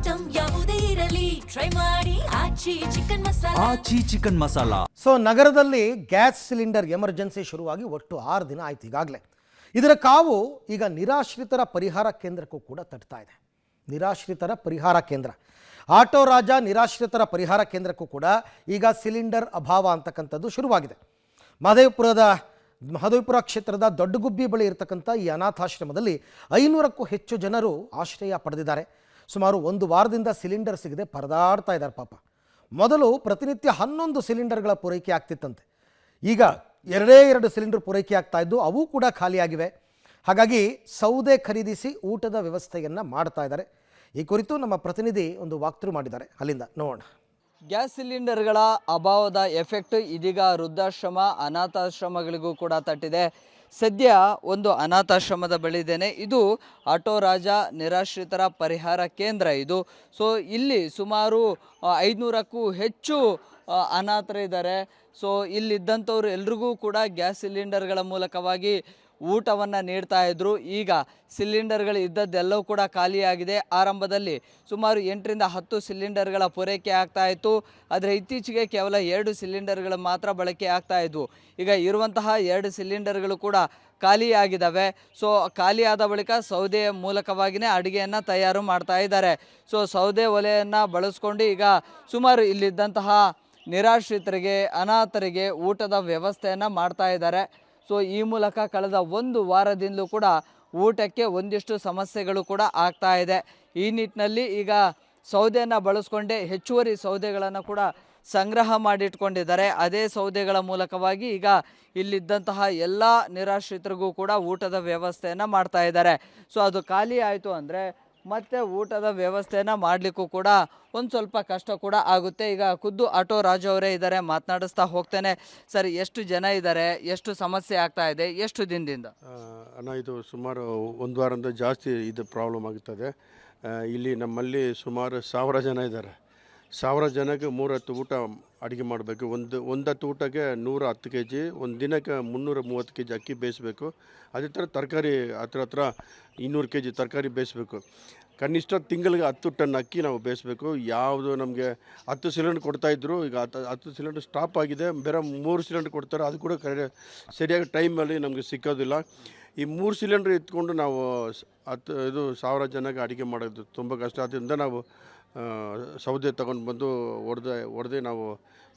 Item ಯಾವುದೇ ಇರಲಿ try ಮಾಡಿ ಆಚಿ ಚಿಕನ್ ಮಸಾಲಾ. ಸೊ ನಗರದಲ್ಲಿ ಗ್ಯಾಸ್ ಸಿಲಿಂಡರ್ ಎಮರ್ಜೆನ್ಸಿ ಶುರುವಾಗಿ ಒಟ್ಟು 6 ದಿನ ಆಯ್ತು ಈಗಾಗಲೇ. ಇದರ ಕಾವು ಈಗ ನಿರಾಶ್ರಿತರ ಪರಿಹಾರ ಕೇಂದ್ರಕ್ಕೂ ಕೂಡ ತಟ್ತಾ ಇದೆ. ನಿರಾಶ್ರಿತರ ಪರಿಹಾರ ಕೇಂದ್ರ, ಆಟೋ ರಾಜ ನಿರಾಶ್ರಿತರ ಪರಿಹಾರ ಕೇಂದ್ರಕ್ಕೂ ಕೂಡ ಈಗ ಸಿಲಿಂಡರ್ ಅಭಾವ ಅಂತಕ್ಕಂಥದ್ದು ಶುರುವಾಗಿದೆ. ಮಹದೇವಪುರ ಕ್ಷೇತ್ರದ ದೊಡ್ಡಗುಬ್ಬಿ ಬಳಿ ಇರತಕ್ಕಂಥ ಈ ಅನಾಥಾಶ್ರಮದಲ್ಲಿ 500ಕ್ಕೂ ಹೆಚ್ಚು ಜನರು ಆಶ್ರಯ ಪಡೆದಿದ್ದಾರೆ. ಸುಮಾರು 1 ವಾರದಿಂದ ಸಿಲಿಂಡರ್ ಸಿಗದೆ ಪರದಾಡ್ತಾ ಇದ್ದಾರೆ ಪಾಪ. ಮೊದಲು ಪ್ರತಿನಿತ್ಯ 11 ಸಿಲಿಂಡರ್ಗಳ ಪೂರೈಕೆ ಆಗ್ತಿತ್ತಂತೆ. ಈಗ 2 ಸಿಲಿಂಡರ್ ಪೂರೈಕೆ ಆಗ್ತಾ ಇದ್ದು ಅವು ಕೂಡ ಖಾಲಿಯಾಗಿವೆ. ಹಾಗಾಗಿ ಸೌದೆ ಖರೀದಿಸಿ ಊಟದ ವ್ಯವಸ್ಥೆಯನ್ನು ಮಾಡ್ತಾ ಇದ್ದಾರೆ. ಈ ಕುರಿತು ನಮ್ಮ ಪ್ರತಿನಿಧಿ ಒಂದು ವಾಕ್ಥ್ರೂ ಮಾಡಿದ್ದಾರೆ, ಅಲ್ಲಿಂದ ನೋಡೋಣ. ಗ್ಯಾಸ್ ಸಿಲಿಂಡರ್ಗಳ ಅಭಾವದ ಎಫೆಕ್ಟ್ ಇದೀಗ ವೃದ್ಧಾಶ್ರಮ ಅನಾಥಾಶ್ರಮಗಳಿಗೂ ಕೂಡ ತಟ್ಟಿದೆ. ಸದ್ಯ ಒಂದು ಅನಾಥಾಶ್ರಮದ ಬಳಿ ಇದ್ದೇನೆ. ಇದು ಆಟೋ ರಾಜ ನಿರಾಶ್ರಿತರ ಪರಿಹಾರ ಕೇಂದ್ರ ಇದು. ಸೊ ಇಲ್ಲಿ ಸುಮಾರು 500ಕ್ಕೂ ಹೆಚ್ಚು ಅನಾಥರಿದ್ದಾರೆ. ಸೊ ಇಲ್ಲಿದ್ದಂಥವ್ರು ಎಲ್ರಿಗೂ ಕೂಡ ಗ್ಯಾಸ್ ಸಿಲಿಂಡರ್ಗಳ ಮೂಲಕವಾಗಿ ಊಟವನ್ನು ನೀಡ್ತಾ ಇದ್ರು. ಈಗ ಸಿಲಿಂಡರ್ಗಳು ಇದ್ದದ್ದೆಲ್ಲವೂ ಕೂಡ ಖಾಲಿಯಾಗಿದೆ. ಆರಂಭದಲ್ಲಿ ಸುಮಾರು 8ರಿಂದ 10 ಸಿಲಿಂಡರ್ಗಳ ಪೂರೈಕೆ ಆಗ್ತಾ ಇತ್ತು. ಆದರೆ ಇತ್ತೀಚೆಗೆ ಕೇವಲ 2 ಸಿಲಿಂಡರ್ಗಳು ಮಾತ್ರ ಬಳಕೆ ಆಗ್ತಾ ಇದ್ವು. ಈಗ ಇರುವಂತಹ 2 ಸಿಲಿಂಡರ್ಗಳು ಕೂಡ ಖಾಲಿಯಾಗಿದ್ದಾವೆ. ಸೊ ಖಾಲಿಯಾದ ಬಳಿಕ ಸೌದೆಯ ಮೂಲಕವಾಗಿಯೇ ಅಡುಗೆಯನ್ನು ತಯಾರು ಮಾಡ್ತಾ ಇದ್ದಾರೆ. ಸೊ ಸೌದೆ ಒಲೆಯನ್ನು ಬಳಸ್ಕೊಂಡು ಈಗ ಸುಮಾರು ಇಲ್ಲಿದ್ದಂತಹ ನಿರಾಶ್ರಿತರಿಗೆ ಅನಾಥರಿಗೆ ಊಟದ ವ್ಯವಸ್ಥೆಯನ್ನು ಮಾಡ್ತಾ ಇದ್ದಾರೆ. ಸೊ ಈ ಮೂಲಕ ಕಳೆದ 1 ವಾರದಿಂದಲೂ ಕೂಡ ಊಟಕ್ಕೆ ಒಂದಿಷ್ಟು ಸಮಸ್ಯೆಗಳು ಕೂಡ ಆಗ್ತಾ ಇದೆ. ಈ ನಿಟ್ಟಿನಲ್ಲಿ ಈಗ ಸೌದೆಯನ್ನು ಬಳಸ್ಕೊಂಡೇ ಹೆಚ್ಚುವರಿ ಸೌದೆಗಳನ್ನು ಕೂಡ ಸಂಗ್ರಹ ಮಾಡಿಟ್ಕೊಂಡಿದ್ದಾರೆ. ಅದೇ ಸೌದೆಗಳ ಮೂಲಕವಾಗಿ ಈಗ ಇಲ್ಲಿದ್ದಂತಹ ಎಲ್ಲ ನಿರಾಶ್ರಿತರಿಗೂ ಕೂಡ ಊಟದ ವ್ಯವಸ್ಥೆಯನ್ನು ಮಾಡ್ತಾ ಇದ್ದಾರೆ. ಸೊ ಅದು ಖಾಲಿ ಆಯಿತು ಅಂದರೆ ಮತ್ತೆ ಊಟದ ವ್ಯವಸ್ಥೆಯನ್ನು ಮಾಡಲಿಕ್ಕೂ ಕೂಡ ಒಂದು ಸ್ವಲ್ಪ ಕಷ್ಟ ಕೂಡ ಆಗುತ್ತೆ. ಈಗ ಖುದ್ದು ಆಟೋ ರಾಜು ಅವರೇ ಇದ್ದಾರೆ, ಮಾತನಾಡಿಸ್ತಾ ಹೋಗ್ತೇನೆ. ಸರ್, ಎಷ್ಟು ಜನ ಇದ್ದಾರೆ, ಎಷ್ಟು ಸಮಸ್ಯೆ ಆಗ್ತಾ ಇದೆ, ಎಷ್ಟು ದಿನದಿಂದ? ಅಣ್ಣ, ಇದು ಸುಮಾರು 1 ವಾರದಿಂದ ಜಾಸ್ತಿ ಇದು ಪ್ರಾಬ್ಲಮ್ ಆಗುತ್ತದೆ. ಇಲ್ಲಿ ನಮ್ಮಲ್ಲಿ ಸುಮಾರು 1000 ಜನ ಇದ್ದಾರೆ. 1000 ಜನಕ್ಕೆ 3 ಹೊತ್ತು ಊಟ ಅಡುಗೆ ಮಾಡಬೇಕು. ಒಂದು ಹೊತ್ತು ಊಟಕ್ಕೆ 110 kg, ಒಂದು ದಿನಕ್ಕೆ 330 kg ಅಕ್ಕಿ ಬೇಯಿಸಬೇಕು. ಅದೇ ಥರ ತರಕಾರಿ ಹತ್ರ 200 kg ತರಕಾರಿ ಬೇಯಿಸಬೇಕು. ಕನಿಷ್ಠ ತಿಂಗಳಿಗೆ 10 ಟನ್ ಅಕ್ಕಿ ನಾವು ಬೇಯಿಸಬೇಕು. ಯಾವುದು ನಮಗೆ 10 ಸಿಲಿಂಡರ್ ಕೊಡ್ತಾಯಿದ್ರು, ಈಗ 10 ಸಿಲಿಂಡರ್ ಸ್ಟಾಪ್ ಆಗಿದೆ. ಬೇರೆ 3 ಸಿಲಿಂಡರ್ ಕೊಡ್ತಾರೆ, ಅದು ಕೂಡ ಸರಿಯಾಗಿ ಟೈಮಲ್ಲಿ ನಮಗೆ ಸಿಕ್ಕೋದಿಲ್ಲ. ಈ 3 ಸಿಲಿಂಡರ್ ಎತ್ಕೊಂಡು ನಾವು 1000 ಜನಕ್ಕೆ ಅಡುಗೆ ಮಾಡೋದು ತುಂಬ ಕಷ್ಟ. ಆದ್ದರಿಂದ ನಾವು ಸೌದೆ ತಗೊಂಡು ಬಂದು ಹೊಡೆದೇ ನಾವು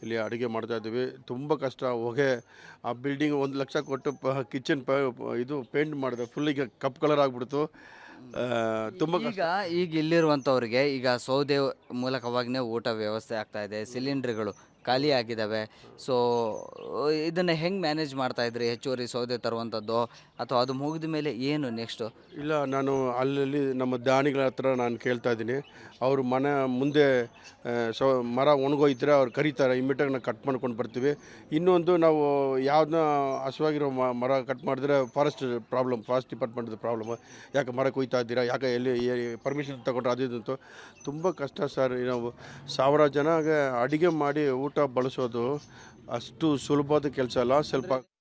ಇಲ್ಲಿ ಅಡುಗೆ ಮಾಡ್ತಾಯಿದ್ದೀವಿ. ತುಂಬ ಕಷ್ಟ. ಹೊಗೆ, ಆ ಬಿಲ್ಡಿಂಗ್ 1 ಲಕ್ಷ ಕೊಟ್ಟು ಕಿಚನ್ ಇದು ಪೇಂಟ್ ಮಾಡಿದೆ, ಫುಲ್ ಈಗ ಕಪ್ ಕಲರ್ ಆಗಿಬಿಡ್ತು. ತುಂಬ ಈಗ ಇಲ್ಲಿರುವಂಥವ್ರಿಗೆ ಈಗ ಸೌದೆ ಮೂಲಕವಾಗಿಯೇ ಊಟ ವ್ಯವಸ್ಥೆ ಆಗ್ತಾ ಇದೆ. ಸಿಲಿಂಡರ್ಗಳು ಖಾಲಿ ಆಗಿದ್ದಾವೆ. ಸೊ ಇದನ್ನು ಹೆಂಗೆ ಮ್ಯಾನೇಜ್ ಮಾಡ್ತಾಯಿದ್ರಿ? ಹೆಚ್ಚುವರಿ ಸೌದೆ ತರುವಂಥದ್ದು ಅಥವಾ ಅದು ಮುಗಿದ ಮೇಲೆ ಏನು ನೆಕ್ಸ್ಟು? ಇಲ್ಲ, ನಾನು ಅಲ್ಲಿ ನಮ್ಮ ದಾನಿಗಳ ಹತ್ರ ನಾನು ಕೇಳ್ತಾ ಇದ್ದೀನಿ. ಅವರು ಮನೆ ಮುಂದೆ ಮರ ಒಣಗೋಯ್ತಾರೆ, ಅವ್ರು ಕರೀತಾರೆ, ಇಮ್ಮಿಡಿಯೇಟಾಗಿ ನಾವು ಕಟ್ ಮಾಡ್ಕೊಂಡು ಬರ್ತೀವಿ. ಇನ್ನೊಂದು, ನಾವು ಯಾವುದನ್ನ ಹಸುವಾಗಿರೋ ಮರ ಕಟ್ ಮಾಡಿದ್ರೆ ಫಾರೆಸ್ಟ್ ಡಿಪಾರ್ಟ್ಮೆಂಟ್ದು ಪ್ರಾಬ್ಲಮ್. ಯಾಕೆ ಮರ ಕೊಯ್ತಾ ಇದ್ದೀರಾ, ಯಾಕೆ ಎಲ್ಲಿ ಪರ್ಮಿಷನ್ ತಗೊಂಡ್ರೆ ಅದಿದಂತು ತುಂಬ ಕಷ್ಟ ಸರ್. ನಾವು 1000 ಜನಗೆ ಅಡುಗೆ ಮಾಡಿ ಊಟ ಬಳಸೋದು ಅಷ್ಟು ಸುಲಭವಾದ ಕೆಲಸ ಅಲ್ಲ. ಸ್ವಲ್ಪ